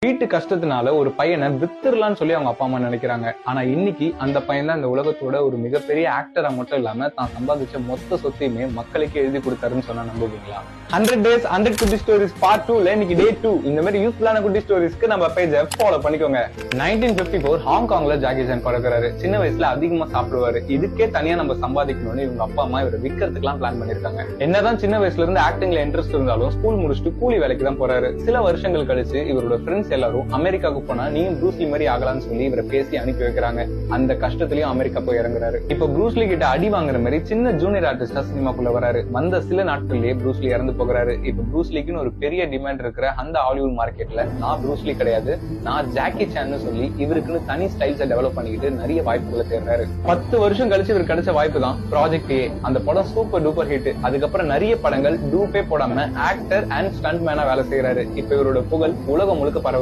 வீட்டு கஷ்டத்தினால ஒரு பையனை வித்துடலாம்னு சொல்லி அவங்க அப்பா அம்மா நினைக்கிறாங்க. ஆனா இன்னைக்கு அந்த பையன் தான் இந்த உலகத்தோட ஒரு மிகப்பெரிய ஆக்டரா மட்டும் இல்லாம தான் சம்பாதிச்ச மொத்த சொத்தையுமே மக்களுக்கு எழுதி கொடுத்தாருன்னு சொன்னா நம்புவீங்களா? 100 days 100 குட்டி ஸ்டோரிஸ் பார்ட் 2ல இன்னைக்கு டே 2. இந்த மாதிரி யூஸ்ஃபுல்லான குட்டி ஸ்டோரிஸ்க்கு நம்ம பேஜை ஃபாலோ பண்ணிக்கோங்க. 1954 ஹாங்காங்ல ஜாக்கி சான் பிறக்கிறாரு. சின்ன வயசுல அதிகமா சாப்பிடுவாரு. இதுக்கே தனியா நம்ம சம்பாதிக்கணும்னு இவங்க அப்பா அம்மா இவரை விக்கிறதுக்கெல்லாம் பிளான் பண்ணிருக்காங்க. என்னதான் சின்ன வயசுல இருந்து ஆக்டிங்ல இன்ட்ரெஸ்ட் இருந்தாலும் ஸ்கூல் முடிச்சுட்டு கூலி வேலைக்கு தான் போறாரு. சில வருஷங்கள் கழிச்சு இவரோட ஃப்ரெண்ட்ஸ் எல்லாரும் அமெரிக்காவுக்கு போனா நீயும் ப்ரூஸ்லி மாதிரி ஆகலாம்னு சொல்லி இவரை பேசி அனுப்பி வைக்கிறாங்க. அந்த கஷ்டத்திலயும் அமெரிக்கா போய் இறங்குறாரு. இப்ப ப்ரூஸ்லி கிட்ட அடி வாங்குற மாதிரி சின்ன ஜூனியர் ஆர்டிஸ்டா சினிமாக்குள்ள வராரு. வந்த சில நாட்கள்லயே ப்ரூஸ்லி இறந்து போகிறாரு. இப்ப ப்ரூஸ்லிக்குன்னு ஒரு பெரிய டிமாண்ட் இருக்கிற அந்த ஹாலிவுட் மார்க்கெட்ல நான் ப்ரூஸ்லி கிடையாது, நான் ஜாக்கி சான்னு சொல்லி இவருக்குன்னு தனி ஸ்டைல்ஸை டெவலப் பண்ணிக்கிட்டு நிறைய வாய்ப்புகளை தேடுறாரு. 10 வருஷம் கழிச்சு இவர் கிடைச்ச வாய்ப்பு தான் ப்ராஜெக்ட் ஏ. அந்த படம் சூப்பர் டூப்பர் ஹிட். அதுக்கப்புறம் நிறைய படங்கள் டூப்பே போடாம ஆக்டர் அண்ட் ஸ்டண்ட் மேனா வேலை செய்யறாரு. இப்ப இவரோட புகழ் உலகம் முழுக்க பரவ